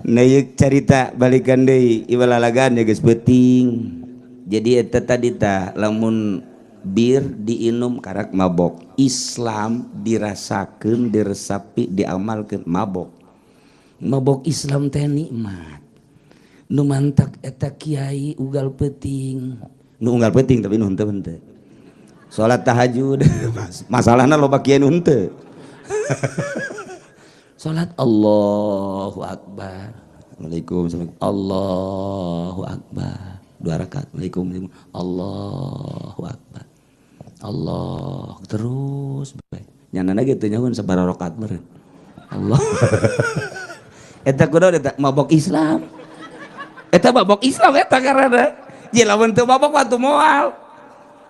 Nayuk carita balikan deui iwalalagan ya geus beuting. Jadi eta tadi tah lamun bir diinum karak mabok. Islam dirasakeun, diresapi, diamalkeun mabok. Mabok Islam teh nikmat. Nu mantak eta kiai ugal peuting. Nu unggal peuting tapi nu henteu-henteu. Salat tahajud masalahna loba kiai nu henteu. Salat Allahu Akbar. Waalaikumsalam. Allahu Akbar. 2 rakaat. Waalaikumsalam. Allahu Akbar. Allah terus bae. Nyanana gitu nyaun sabaraha rakaat meureun. Allah. Eta kudu eta mabok Islam. Eta mabok Islam eta karana. Ye lamun teu mabok atuh moal.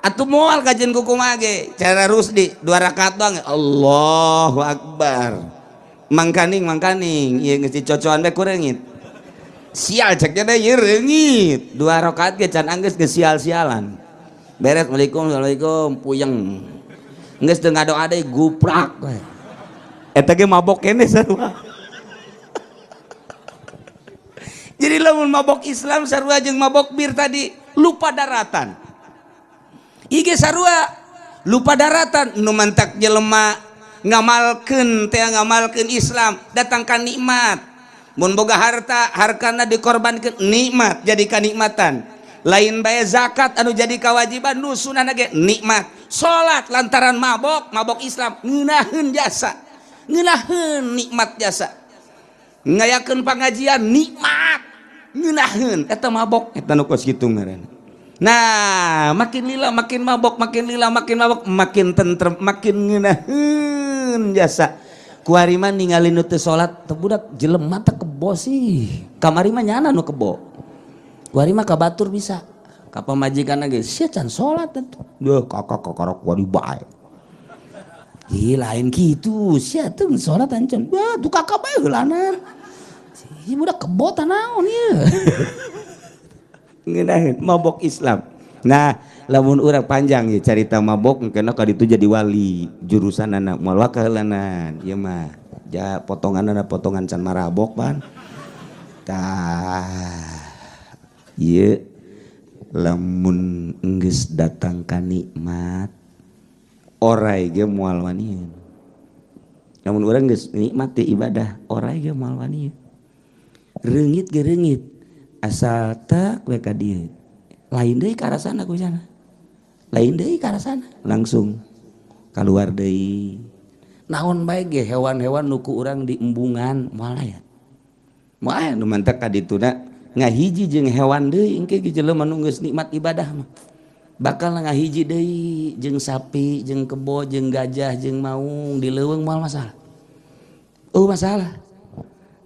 Atuh moal kajeun kumaha ge. Cara rusdi 2 rakaat doang. Allahu Akbar. Mangkaning ieu geus dicocokan bae ku reungit. Sial cek nya ieu reungit. 2 rakaat ge can anggeus geus sial-sialan. Beres Waalaikumsalam puyeng. Geus teu ngadoa deui guprak we. Eta ge mabok keneh sarua. Jadi lamun mabok Islam sarua jeung mabok bir tadi lupa daratan. Ieu ge sarua lupa daratan nu mantak jelema ngamalkeun teh ngamalkeun Islam datangkan nikmat. Mun boga harta harkana dikorbankeun nikmat jadi kanikmatan. Lain bae zakat anu jadi kewajiban nu sunahna ge nikmat. Salat lantaran mabok Islam ngeunaheun jasa. Ngeunaheun nikmat jasa. Ngayakeun pangajian nikmat. Ngeunaheun eta mabok eta nu kos kitu ngaranna. Nah, makin lila makin mabok, makin lila makin mabok, makin tentrem, makin ngeunaheun jasa. Kuari mah ningali nu teu salat teu budak jelema teh kebo sih. Kamari mah nyana nu kebo. Kuari mah ka batur bisa. Ka pamajikanna ge sia can salat atuh. Duh kakak kakarok kuari bae. Ih lain kitu, sia teu salat ancan. Wah, tuh kakak bae heulanan. Si budak kebo tah naon ieu. Ngeunaheun mabok Islam. Nah, lamun urang panjang ya carita mabok engkeuna ka ditu jadi wali, jurusanana moal wakaheulanan. Ieu mah ja potonganna potongan can marabok pan. Tah. Ieu lamun geus datang ka nikmat orai ge moal wanieu. Lamun urang geus nikmat teh ibadah, orai ge moal wanieu. Reungit ge reungit. Asal tak we ka dieu lain deui ka arasana ku sana lain deui ka arasana langsung kaluar deui naon bae ge hewan-hewan nu ku urang di embungan moal aya nu mantak ka dituna ngahiji jeung hewan deui engke ge jelema nu geus nikmat ibadah mah bakal ngahiji deui jeung sapi jeung kebo jeung gajah jeung maung di leuweung moal masalah masalah.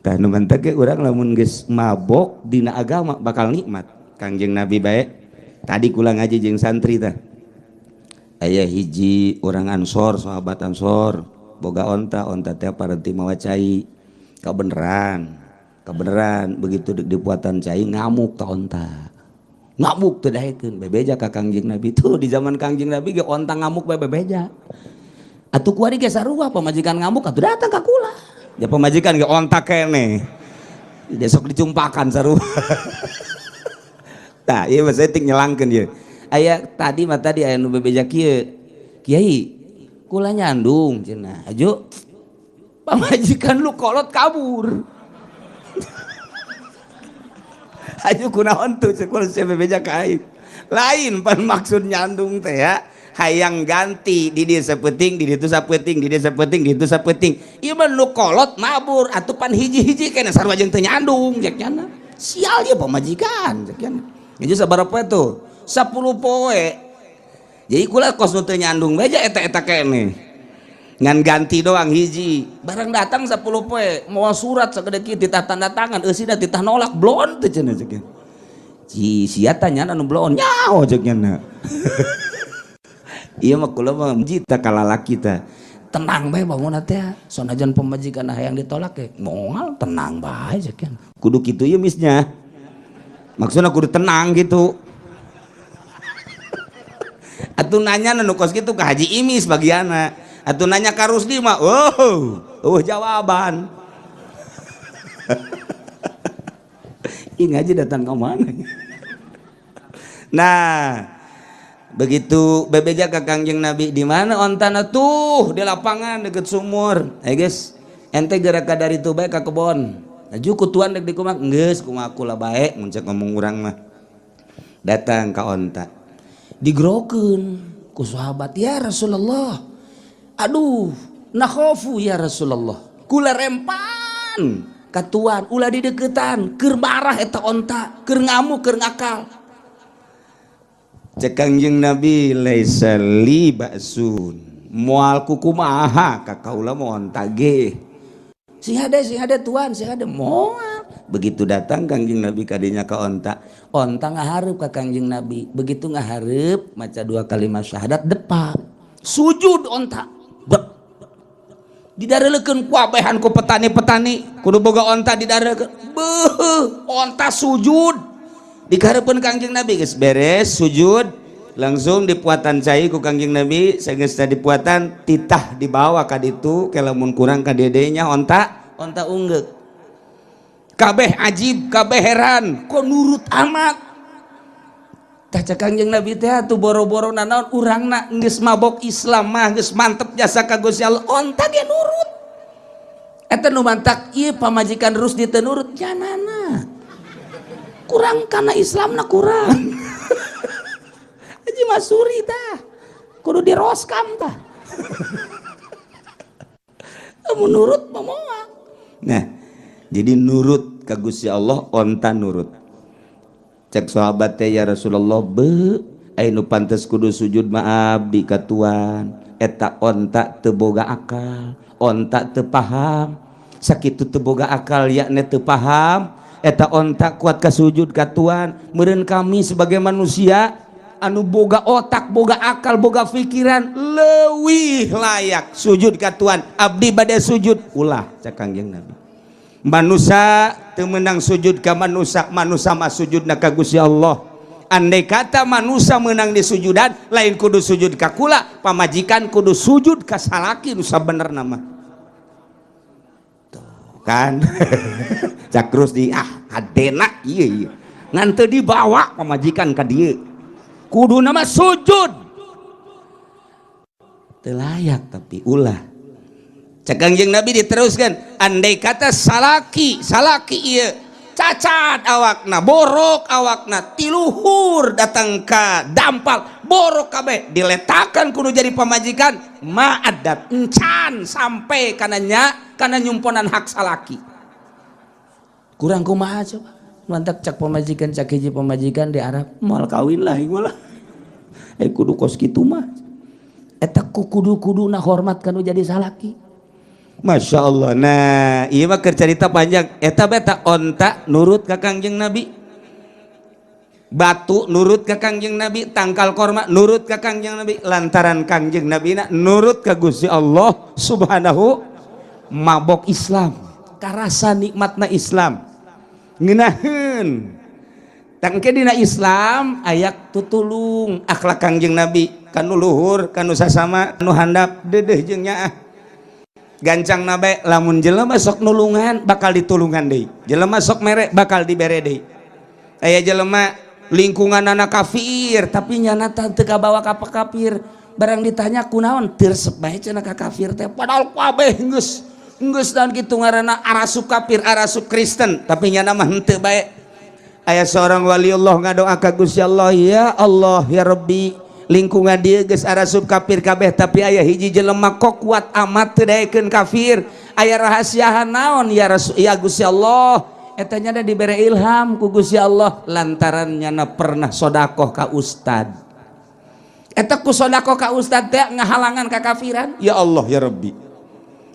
Tah nu mantak ge urang lamun geus mabok dina agama bakal nikmat. Kangjeng Nabi bae tadi kula ngaji jeung santri tah. Aya hiji urang Ansor, sahabat Ansor, boga onta teh parenti mawa cai. Kabeneran begitu dipuatan cai ngamuk ka onta. Ngamuk teu daekeun bebeja ka Kangjeng Nabi tuh di zaman Kangjeng Nabi ge onta ngamuk bae bebeja. Atuh kuari ge sarua pamajikan ngamuk atuh datang ka kula. Ya pemajikan ge ontak kene. Besok dicumpakan sarua. Tah, ieu mah setting nyelangkeun ieu. Aya tadi mah tadi aya nu bebeja kieu. Kiai, kula nyandung cenah. Ajo pamajikan lu kolot kabur. Ajo kunaon tuh sekolah saya bebeja ka aing. Lain pan maksud nyandung teh ya. Hayang ganti di dia sapeting di ditu sapeting di dia sapeting di ditu sapeting ieu mah nu kolot mabur atuh pan hiji-hiji keneh sarua jeung teu nyandung cek cenah sial ieu pamajikan cek cenah ieu sabaraha poe tuh 10 poe jadi kula kos nu teu nyandung bae eta keneh ngan ganti doang hiji barang datang 10 poe moal surat sagede kieu titah tanda tangan eusina titah nolak blon teh cenah cek cenah sia tanya anu blon nyaho cek cenah. Iya mah kula mah jita ka lalaki teh tenang bae bangun teh sonajan pemajikan hayang ditolak ge moal tenang bae ceuk kudu kitu ieu misnya maksudna kudu tenang gitu atuh nanya nu kos kitu ka Haji Imis bagiana atuh nanya ka Rusdi mah jawaban ngaji datang ke mana. Nah begitu bebeja ke Kangjeng Nabi, di mana ontana tuh di lapangan deket sumur. Guys, ente geraka dari tuh baik ke kebon. Aju kutuan dek di kumak, geus kumaku lah baik muncak ngomong urang mah. Datang ke onta. Digerokeun ku sahabat, ya Rasulullah. Aduh, nakhofu ya Rasulullah. Kula rempan katuan ulah di deketan, keur marah eta onta, keur ngamuk, keur ngakal. Cek Kangjeng Nabi, laisa li ba'sun. Moal kukumaha ka kaula mau onta ge. Sing ada tuan, sing ada moal. Begitu datang Kangjeng Nabi kadinya ka onta. Onta ngahareup ka Kangjeng Nabi. Begitu ngahareup maca 2 kalimat syahadat depak. Sujud onta. Didareulekeun ku abehan ku petani-petani. Kudu boga onta didareulekeun. Beuh, onta sujud. Dikahareupeun Kangjeng Nabi geus beres sujud. Langsung dipuatan cai ku Kangjeng Nabi, sageus dipuatan titah dibawa ka ditu ke lamun kurang ka dedenya onta unggek. Kabeh ajib, kabeh heran, kok nurut amat. Tah cek Kangjeng Nabi teh atuh boro-boro naon urangna geus mabok Islam mah geus mantep jasa ka Gusti Allah, onta ge nurut. Eta nu mantak ieu pamajikan terus diteu nurut janana. Kurang kana Islamna kurang. Haji Masuri tah kudu diroskam tah. Menurut moal. Nah, jadi nurut ka Gusti Allah, onta nurut. Cek sahabat teh, ya Rasulullah, aya nu pantes kudu sujud ma abdi ka tuan. Eta onta teu boga akal, onta teu paham. Sakitu teu boga akal yakna teu paham, eta onta kuat ka sujud ka tuan. Meureun kami sebagai manusia anu boga otak, boga akal, boga pikiran, leuwih layak sujud ka tuan. Abdi bade sujud ulah cak Kangjeng Nabi. Manusia teu meunang sujud ka manusia, manusia mah sujudna ka Gusti Allah. Andai kata manusia meunang di sujudan, lain kudu sujud ka kula, pamajikan kudu sujud ka salaki nu sabenerna mah. Tuh kan. Cak terus di hadena ieu ngan teu dibawa pamajikan ka dieu. Kudu nama sujud telayak tapi ulah. Cek Kangjeng Nabi diteruskan, andai kata salaki iya cacat awakna, borok awakna, tiluhur datang ka dampal, borok kabeh diletakan kudu jadi pamajikan, ma'adat encan sampai kananya kana nyumponan hak salaki. Kurang kumaha coba. Mantap cak pemajikan, cak hiji pemajikan di Arab mal kawin lah malah kudu kos kitu mah eta kudu na hormat kanu jadi salaki. Masya Allah. Nah iya mah keur carita panjang eta beta onta nurut ka Kangjeng Nabi, batu nurut ka Kangjeng Nabi, tangkal korma nurut ka Kangjeng Nabi, lantaran Kangjeng Nabi nurut ka Gusti Allah subhanahu, mabok Islam karasa nikmatna Islam ngeunaheun. Tangke dina Islam ayak tutulung akhlak Kangjeng Nabi kanu luhur, kanu sasama, kanu handap dedeh jeung nyaah. Gancang nabe lamun jelema sok nulungan bakal ditulungan deui. Jelema sok mere bakal dibere deui. Aya jelema lingkungan anak kafir tapi nyana teu kabawa ka kafir. Barang ditanya kunaon teu resep bae cenah ka kafir teh padahal kabeh geus daun kitu ngaranna arasup kafir, arasup Kristen tapi nyana mah henteu bae. Aya seorang waliullah ngadoa ka Gusti Allah, ya Allah ya Rabbi, lingkungan dia geus arasup kafir kabeh tapi aya hiji jelema kok kuat amat teu daekeun kafir. Aya rahasiahan naon ya Rasul ya Gusti Allah? Eta nya da dibere ilham ku Gusti Allah lantaran nyana pernah sedekah ka ustad. Eta ku sedekah ka ustad teh ngahalangan kakafiran. Ya Allah ya Rabbi.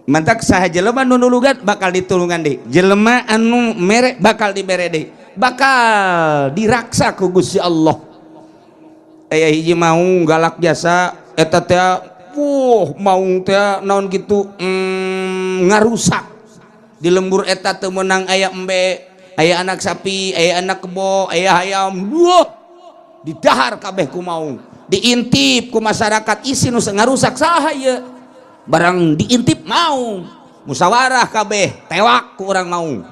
Mantak saha jelema nu nulungan bakal ditulungan deui. Jelema anu mere bakal dibere deui. Bakal diraksa ku Gusti Allah. Aya hiji maung galak jasa eta teh maung teh naon kitu ngarusak di lembur eta teu meunang aya embe, aya anak sapi, aya anak kebo, aya hayam, didahar kabeh ku maung, diintip ku masyarakat isi nu ngarusak saha ieu barang diintip maung musyawarah kabeh tewak ku urang maung.